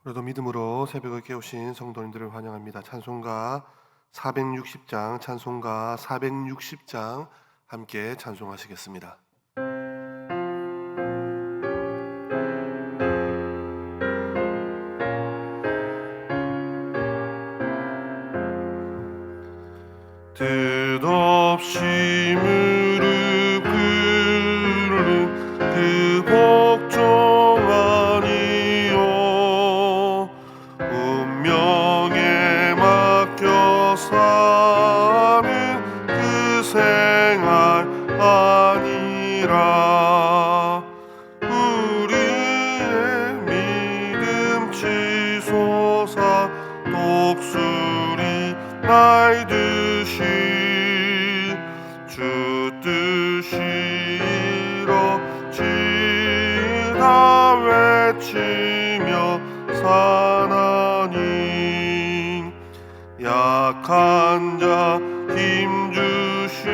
그래도 믿음으로 새벽을 깨우신 성도님들을 환영합니다. 찬송가 460장 함께 찬송하시겠습니다. 뜻없이 무릎 꿇는 그 복종 아니요 운명에 맡겨 사는 그 생활 아니라 우리의 믿음 치솟아 독수리 날듯이 주 뜻이 이뤄지다 외치며 사나니 약한 자 힘 주시고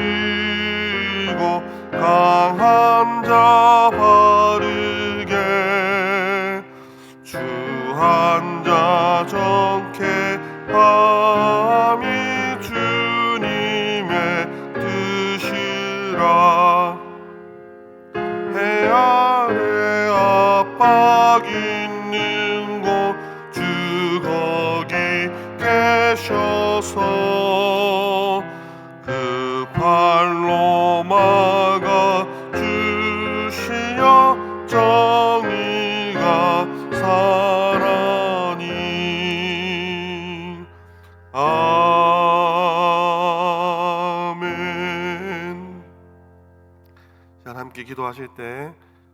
강한 자 바르게 주 한 자 정케 함이 주님의 뜻이라 해 아래 압박 있는 곳 주 거기 계셔서 그 팔로 막아 주시어 정의가 사나니 아멘. 자, 함께 기도하실 때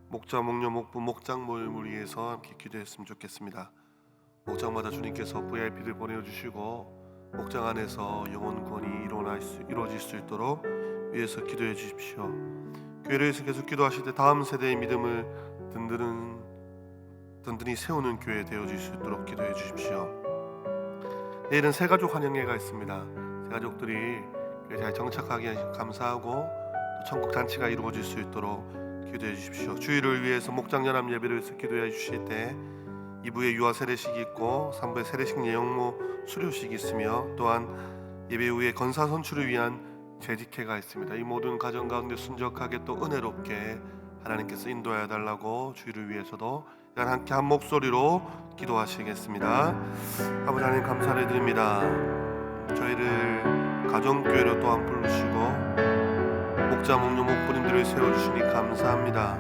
목자, 목녀, 목부, 목장 모임을 위해서 함께 기도했으면 좋겠습니다. 목장마다 주님께서 VIP를 보내주시고 목장 안에서 영혼 구원이 이루어질 수 있도록 위해서 기도해 주십시오. 교회를 위해서 계속 기도하실 때 다음 세대의 믿음을 든든히 세우는 교회 되어질 수 있도록 기도해 주십시오. 내일은 새가족 환영회가 있습니다. 새가족들이 교회에 잘 정착하기 감사하고 또 천국 잔치가 이루어질 수 있도록 기도해 주십시오. 주일을 위해서 목장연합 예배를 위해서 기도해 주실 때 2부에 유아 세례식이 있고 3부에 세례식 예영모 수료식이 있으며 또한 예배 후에 건사 선출을 위한 재직회가 있습니다. 이 모든 가정 가운데 순적하게 또 은혜롭게 하나님께서 인도하여 달라고 주일을 위해서도 함께 한 목소리로 기도하시겠습니다. 아버지 하나님 감사를 드립니다. 저희를 가정교회로 또한 부르시고 목자, 목녀, 목부님들을 세워주시니 감사합니다.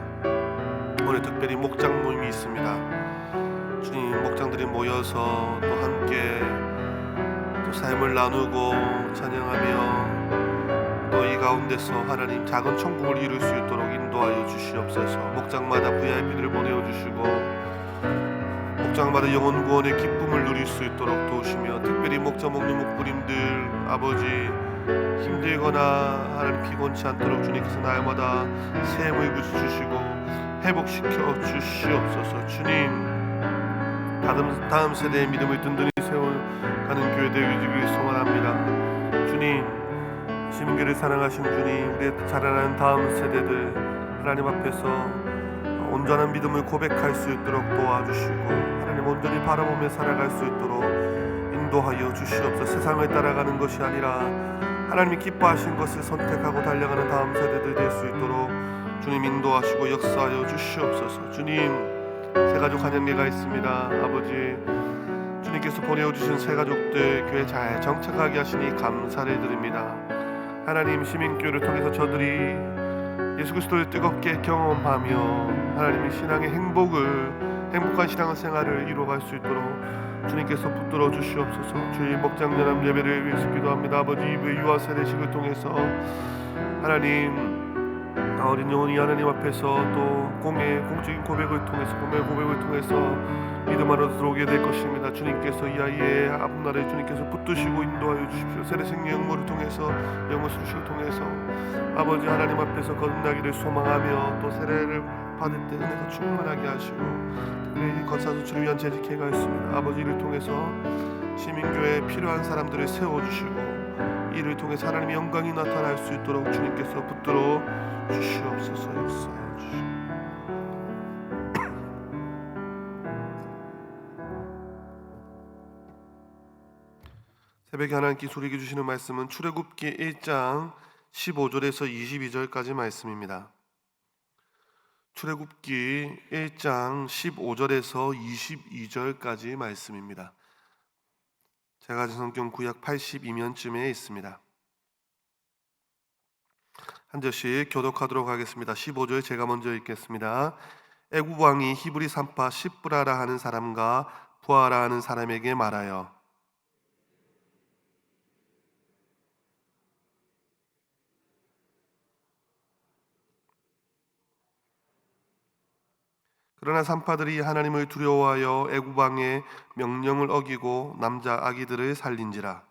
오늘 특별히 목장 모임이 있습니다. 주님, 목장들이 모여서 또 함께 또 삶을 나누고 찬양하며 또 이 가운데서 하나님 작은 천국을 이룰 수 있도록 인도하여 주시옵소서. 목장마다 VIP들을 보내주시고 목장마다 영혼 구원의 기쁨을 누릴 수 있도록 도우시며 특별히 목자, 목녀, 목부님들 아버지 힘들거나 하나님 피곤치 않도록 주님께서 날마다 새 힘을 부어주시고 회복시켜 주시옵소서. 주님, 다음 세대의 믿음을 든든히 세워가는 교회 되기를 소원합니다. 주님, 시민교회를 사랑하신 주님, 우리의 자라나는 다음 세대들 하나님 앞에서 온전한 믿음을 고백할 수 있도록 도와주시고 하나님 온전히 바라보며 살아갈 수 있도록 인도하여 주시옵소서. 세상을 따라가는 것이 아니라 하나님이 기뻐하신 것을 선택하고 달려가는 다음 세대들 될 수 있도록 주님 인도하시고 역사하여 주시옵소서. 주님, 새가족 환영회가 있습니다. 아버지, 주님께서 보내주신 새가족들 교회 잘 정착하게 하시니 감사를 드립니다. 하나님, 시민교회를 통해서 저들이 예수 그리스도를 뜨겁게 경험하며 하나님의 신앙의 행복한 신앙생활을 이루어갈 수 있도록 주님께서 붙들어 주시옵소서. 주의 목장연합 예배를 위해서 기도합니다. 아버지, 이브의 유아 세례식을 통해서 하나님 어린 영혼이 하나님 앞에서 또 공적인 고백을 통해서 믿음 안으로 들어오게 될 것입니다. 주님께서 이 아이의 앞날에 주님께서 붙드시고 인도하여 주십시오. 세례식 영모를 통해서 영모 수식을 통해서 아버지 하나님 앞에서 거듭나기를 소망하며 또 세례를 받을 때 은혜가 충만하게 하시고 특별히 건사수출을 위한 재직회가 있습니다. 아버지, 이를 통해서 시민교회에 필요한 사람들을 세워주시고 이를 통해 하나님의 영광이 나타날 수 있도록 주님께서 붙들어 주시옵소서. 역사해 주시옵소서. 새벽에 하나님께 우리에게 주시는 말씀은 출애굽기 1장 15절에서 22절까지 말씀입니다. 출애굽기 1장 15절에서 22절까지 말씀입니다. 제가 가진 성경 구약 82면쯤에 있습니다. 한 절씩 교독하도록 하겠습니다. 15절 제가 먼저 읽겠습니다. 애굽 왕이 히브리 산파 십브라라 하는 사람과 부하라 하는 사람에게 말하여 그러나 산파들이 하나님을 두려워하여 애굽 왕의 명령을 어기고 남자 아기들을 살린지라.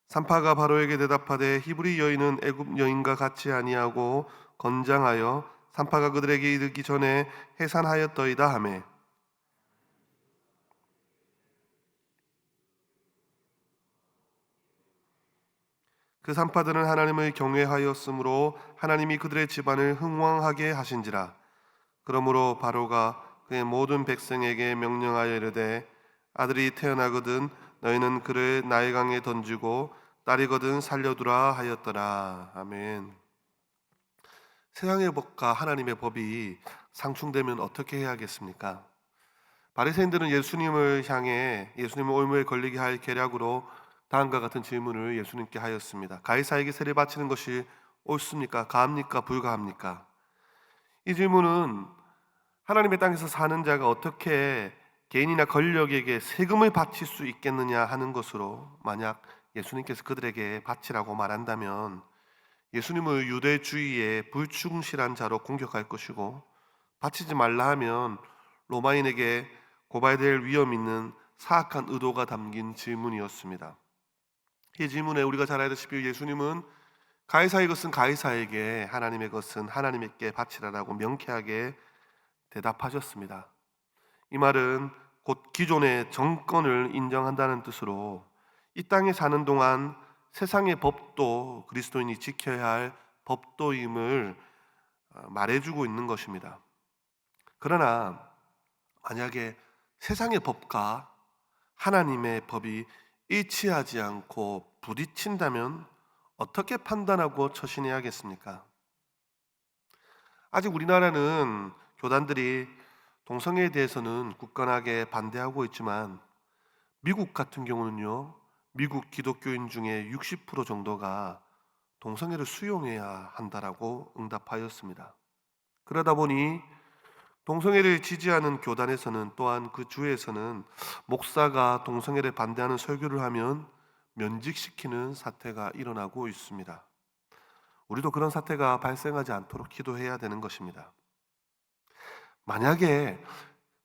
산파가 바로에게 대답하되 히브리 여인은 애굽 여인과 같이 아니하고 건장하여 산파가 그들에게 이르기 전에 해산하였더이다 하매 그 산파들은 하나님을 경외하였으므로 하나님이 그들의 집안을 흥왕하게 하신지라. 그러므로 바로가 그의 모든 백성에게 명령하여 이르되 아들이 태어나거든 너희는 그를 나일강에 던지고 딸이거든 살려두라 하였더라. 아멘. 세상의 법과 하나님의 법이 상충되면 어떻게 해야겠습니까? 바리새인들은 예수님을 향해 예수님을 올무에 걸리게 할 계략으로 다음과 같은 질문을 예수님께 하였습니다. 가이사에게 세를 바치는 것이 옳습니까? 가합니까? 불가합니까? 이 질문은 하나님의 땅에서 사는 자가 어떻게 개인이나 권력에게 세금을 바칠 수 있겠느냐 하는 것으로, 만약 예수님께서 그들에게 바치라고 말한다면 예수님을 유대주의의 불충실한 자로 공격할 것이고, 바치지 말라 하면 로마인에게 고발될 위험 있는 사악한 의도가 담긴 질문이었습니다. 이 질문에 우리가 잘 알다시피 예수님은 가이사의 것은 가이사에게, 하나님의 것은 하나님께 바치라라고 명쾌하게 대답하셨습니다. 이 말은 곧 기존의 정권을 인정한다는 뜻으로 이 땅에 사는 동안 세상의 법도 그리스도인이 지켜야 할 법도임을 말해주고 있는 것입니다. 그러나 만약에 세상의 법과 하나님의 법이 일치하지 않고 부딪힌다면 어떻게 판단하고 처신해야겠습니까? 아직 우리나라는 교단들이 동성애에 대해서는 굳건하게 반대하고 있지만 미국 같은 경우는요, 미국 기독교인 중에 60% 정도가 동성애를 수용해야 한다라고 응답하였습니다. 그러다 보니 동성애를 지지하는 교단에서는, 또한 그 주에서는 목사가 동성애를 반대하는 설교를 하면 면직시키는 사태가 일어나고 있습니다. 우리도 그런 사태가 발생하지 않도록 기도해야 되는 것입니다. 만약에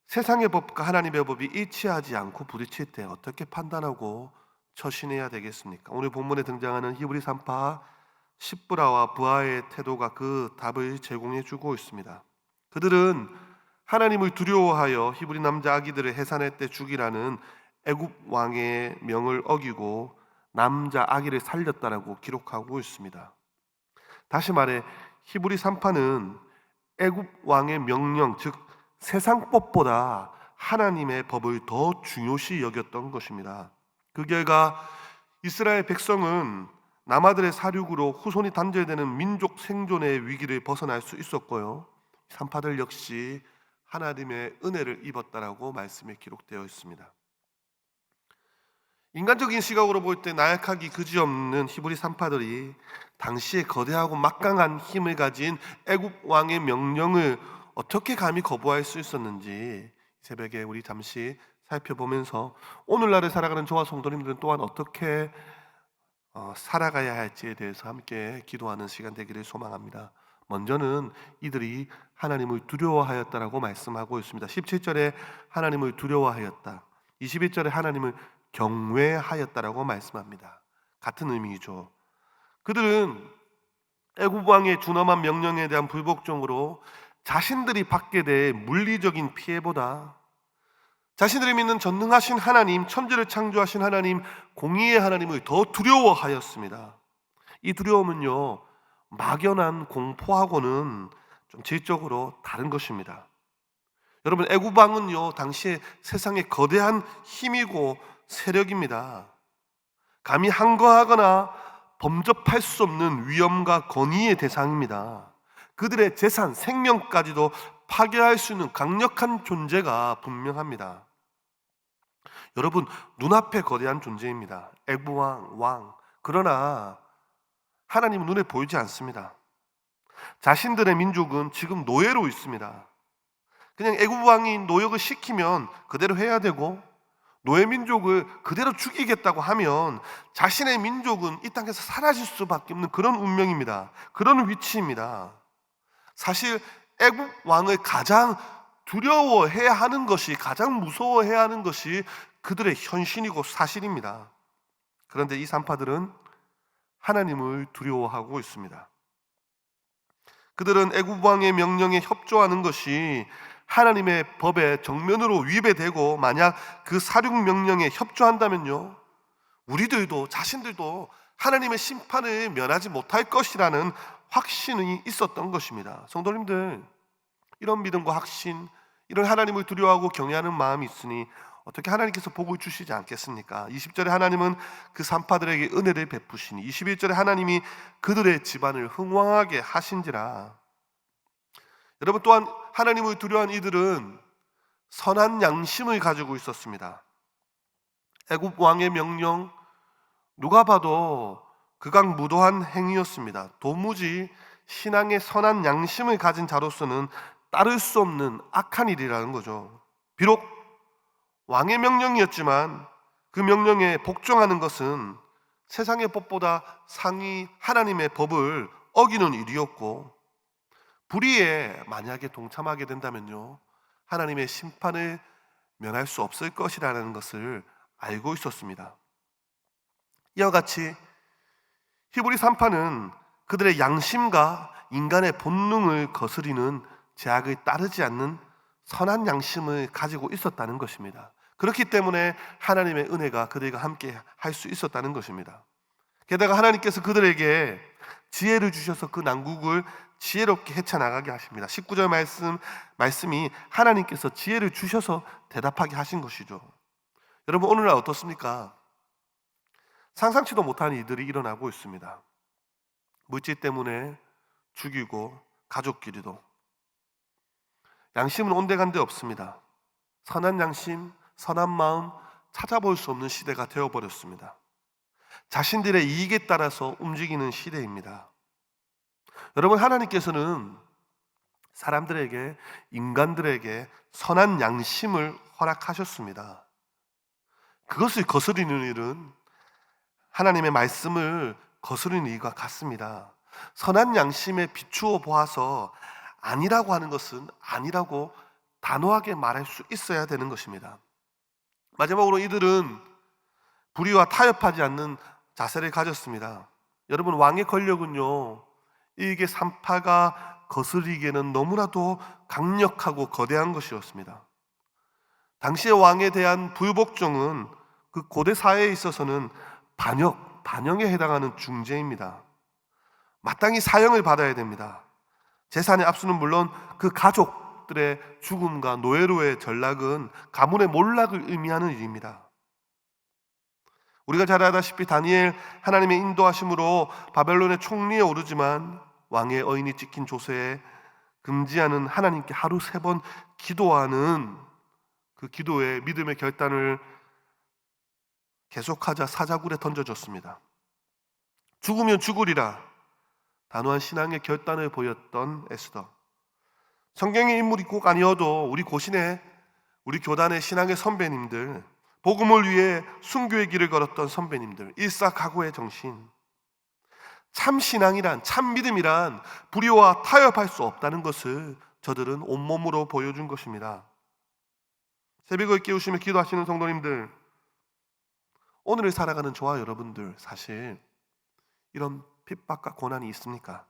세상의 법과 하나님의 법이 일치하지 않고 부딪힐 때 어떻게 판단하고 처신해야 되겠습니까? 오늘 본문에 등장하는 히브리 산파 십브라와 부하의 태도가 그 답을 제공해 주고 있습니다. 그들은 하나님을 두려워하여 히브리 남자 아기들을 해산할 때 죽이라는 애굽 왕의 명을 어기고 남자 아기를 살렸다라고 기록하고 있습니다. 다시 말해 히브리 산파는 애굽 왕의 명령, 즉 세상법보다 하나님의 법을 더 중요시 여겼던 것입니다. 그 결과 이스라엘 백성은 남아들의 사륙으로 후손이 단절되는 민족 생존의 위기를 벗어날 수 있었고요, 산파들 역시 하나님의 은혜를 입었다라고 말씀에 기록되어 있습니다. 인간적인 시각으로 볼 때 나약하기 그지없는 히브리 산파들이 당시에 거대하고 막강한 힘을 가진 애굽 왕의 명령을 어떻게 감히 거부할 수 있었는지 새벽에 우리 잠시 살펴보면서 오늘날을 살아가는 저와 성도님들은 또한 어떻게 살아가야 할지에 대해서 함께 기도하는 시간 되기를 소망합니다. 먼저는 이들이 하나님을 두려워하였다라고 말씀하고 있습니다. 17절에 하나님을 두려워하였다, 21절에 하나님을 경외하였다라고 말씀합니다. 같은 의미이죠. 그들은 애굽 왕의 준엄한 명령에 대한 불복종으로 자신들이 받게 될 물리적인 피해보다 자신들이 믿는 전능하신 하나님, 천지를 창조하신 하나님, 공의의 하나님을 더 두려워하였습니다. 이 두려움은요, 막연한 공포하고는 좀 질적으로 다른 것입니다. 여러분, 애굽 왕은요 당시에 세상의 거대한 힘이고 세력입니다. 감히 항거하거나 범접할 수 없는 위험과 권위의 대상입니다. 그들의 재산, 생명까지도 파괴할 수 있는 강력한 존재가 분명합니다. 여러분, 눈앞에 거대한 존재입니다. 애굽 왕. 그러나 하나님은 눈에 보이지 않습니다. 자신들의 민족은 지금 노예로 있습니다. 그냥 애굽 왕이 노역을 시키면 그대로 해야 되고, 노예 민족을 그대로 죽이겠다고 하면 자신의 민족은 이 땅에서 사라질 수밖에 없는 그런 운명입니다. 그런 위치입니다. 사실 애굽 왕을 가장 두려워해야 하는 것이, 가장 무서워해야 하는 것이 그들의 현신이고 사실입니다. 그런데 이 산파들은 하나님을 두려워하고 있습니다. 그들은 애굽 왕의 명령에 협조하는 것이 하나님의 법에 정면으로 위배되고, 만약 그 사륙 명령에 협조한다면요, 우리들도, 자신들도 하나님의 심판을 면하지 못할 것이라는 확신이 있었던 것입니다. 성도님들, 이런 믿음과 확신, 이런 하나님을 두려워하고 경외하는 마음이 있으니 어떻게 하나님께서 복을 주시지 않겠습니까? 20절에 하나님은 그 산파들에게 은혜를 베푸시니, 21절에 하나님이 그들의 집안을 흥왕하게 하신지라. 여러분, 또한 하나님을 두려워한 이들은 선한 양심을 가지고 있었습니다. 애굽 왕의 명령, 누가 봐도 극악무도한 행위였습니다. 도무지 신앙의 선한 양심을 가진 자로서는 따를 수 없는 악한 일이라는 거죠. 비록 왕의 명령이었지만 그 명령에 복종하는 것은 세상의 법보다 상위 하나님의 법을 어기는 일이었고, 불의에 만약에 동참하게 된다면요, 하나님의 심판을 면할 수 없을 것이라는 것을 알고 있었습니다. 이와 같이 히브리 산파는 그들의 양심과 인간의 본능을 거스리는 제약을 따르지 않는 선한 양심을 가지고 있었다는 것입니다. 그렇기 때문에 하나님의 은혜가 그들과 함께 할 수 있었다는 것입니다. 게다가 하나님께서 그들에게 지혜를 주셔서 그 난국을 지혜롭게 헤쳐나가게 하십니다. 19절 말씀이 하나님께서 지혜를 주셔서 대답하게 하신 것이죠. 여러분, 오늘날 어떻습니까? 상상치도 못한 일들이 일어나고 있습니다. 물질 때문에 죽이고, 가족끼리도. 양심은 온데간데 없습니다. 선한 양심, 선한 마음 찾아볼 수 없는 시대가 되어버렸습니다. 자신들의 이익에 따라서 움직이는 시대입니다. 여러분, 하나님께서는 사람들에게, 인간들에게 선한 양심을 허락하셨습니다. 그것을 거스리는 일은 하나님의 말씀을 거스르는 일과 같습니다. 선한 양심에 비추어 보아서 아니라고 하는 것은 아니라고 단호하게 말할 수 있어야 되는 것입니다. 마지막으로 이들은 불의와 타협하지 않는 자세를 가졌습니다. 여러분, 왕의 권력은요, 이게 산파가 거스리기에는 너무나도 강력하고 거대한 것이었습니다. 당시의 왕에 대한 불복종은 그 고대 사회에 있어서는 반역에 해당하는 중죄입니다. 마땅히 사형을 받아야 됩니다. 재산의 압수는 물론 그 가족들의 죽음과 노예로의 전락은 가문의 몰락을 의미하는 일입니다. 우리가 잘 알다시피 다니엘, 하나님의 인도하심으로 바벨론의 총리에 오르지만 왕의 어인이 찍힌 조세에 금지하는 하나님께 하루 3번 기도하는 그 기도의 믿음의 결단을 계속하자 사자굴에 던져졌습니다. 죽으면 죽으리라 단호한 신앙의 결단을 보였던 에스더. 성경의 인물이 꼭 아니어도 우리 고신의, 우리 교단의 신앙의 선배님들, 복음을 위해 순교의 길을 걸었던 선배님들, 일사각오의 정신. 참 신앙이란, 참 믿음이란 불의와 타협할 수 없다는 것을 저들은 온몸으로 보여준 것입니다. 새벽을 깨우시며 기도하시는 성도님들, 오늘을 살아가는 저와 여러분들, 사실 이런 핍박과 고난이 있습니까?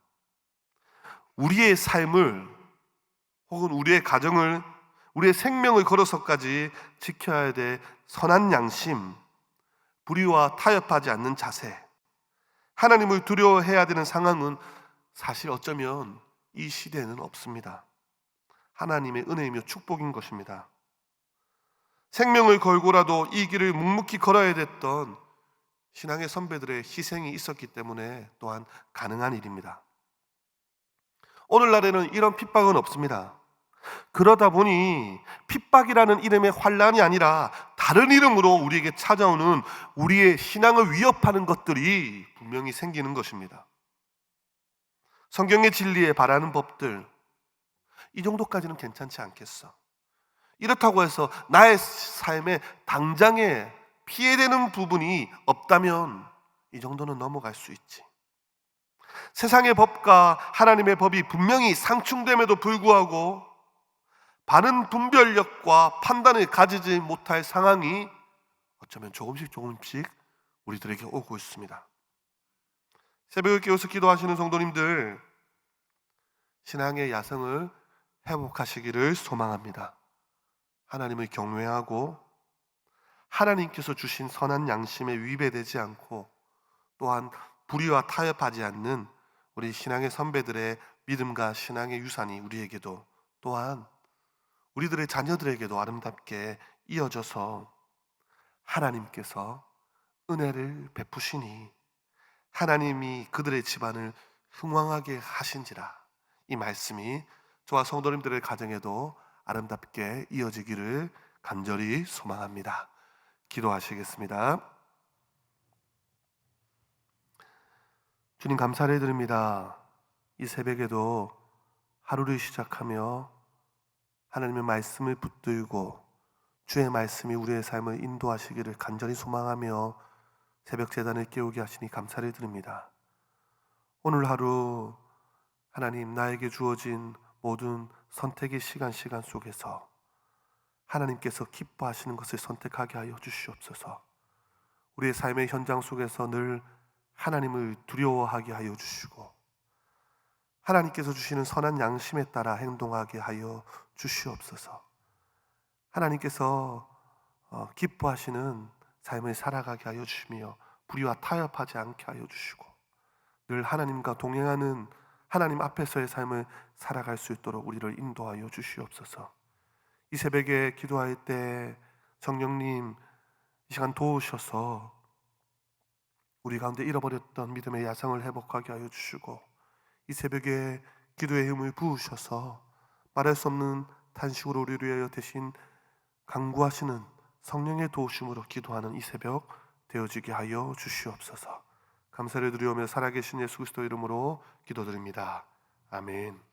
우리의 삶을 혹은 우리의 가정을, 우리의 생명을 걸어서까지 지켜야 될 선한 양심, 불의와 타협하지 않는 자세, 하나님을 두려워해야 되는 상황은 사실 어쩌면 이 시대에는 없습니다. 하나님의 은혜이며 축복인 것입니다. 생명을 걸고라도 이 길을 묵묵히 걸어야 됐던 신앙의 선배들의 희생이 있었기 때문에 또한 가능한 일입니다. 오늘날에는 이런 핍박은 없습니다. 그러다 보니 핍박이라는 이름의 환난이 아니라 다른 이름으로 우리에게 찾아오는 우리의 신앙을 위협하는 것들이 분명히 생기는 것입니다. 성경의 진리에 바라는 법들, 이 정도까지는 괜찮지 않겠어. 이렇다고 해서 나의 삶에 당장에 피해되는 부분이 없다면 이 정도는 넘어갈 수 있지. 세상의 법과 하나님의 법이 분명히 상충됨에도 불구하고 바른 분별력과 판단을 가지지 못할 상황이 어쩌면 조금씩 우리들에게 오고 있습니다. 새벽에 깨어서 기도하시는 성도님들, 신앙의 야성을 회복하시기를 소망합니다. 하나님을 경외하고 하나님께서 주신 선한 양심에 위배되지 않고 또한 불의와 타협하지 않는 우리 신앙의 선배들의 믿음과 신앙의 유산이 우리에게도 또한 우리들의 자녀들에게도 아름답게 이어져서 하나님께서 은혜를 베푸시니 하나님이 그들의 집안을 흥왕하게 하신지라. 이 말씀이 저와 성도님들의 가정에도 아름답게 이어지기를 간절히 소망합니다. 기도하시겠습니다. 주님, 감사를 드립니다. 이 새벽에도 하루를 시작하며 하나님의 말씀을 붙들고 주의 말씀이 우리의 삶을 인도하시기를 간절히 소망하며 새벽 제단을 깨우게 하시니 감사를 드립니다. 오늘 하루 하나님, 나에게 주어진 모든 선택의 시간 속에서 하나님께서 기뻐하시는 것을 선택하게 하여 주시옵소서. 우리의 삶의 현장 속에서 늘 하나님을 두려워하게 하여 주시고 하나님께서 주시는 선한 양심에 따라 행동하게 하여 주시옵소서. 하나님께서 기뻐하시는 삶을 살아가게 하여 주시며 불의와 타협하지 않게 하여 주시고 늘 하나님과 동행하는 하나님 앞에서의 삶을 살아갈 수 있도록 우리를 인도하여 주시옵소서. 이 새벽에 기도할 때 성령님 이 시간 도우셔서 우리 가운데 잃어버렸던 믿음의 야성을 회복하게 하여 주시고 이 새벽에 기도의 힘을 부으셔서 말할 수 없는 탄식으로 우리를 위하여 대신 간구하시는 성령의 도우심으로 기도하는 이 새벽 되어지게 하여 주시옵소서. 감사를 드리오며 살아계신 예수 그리스도 이름으로 기도드립니다. 아멘.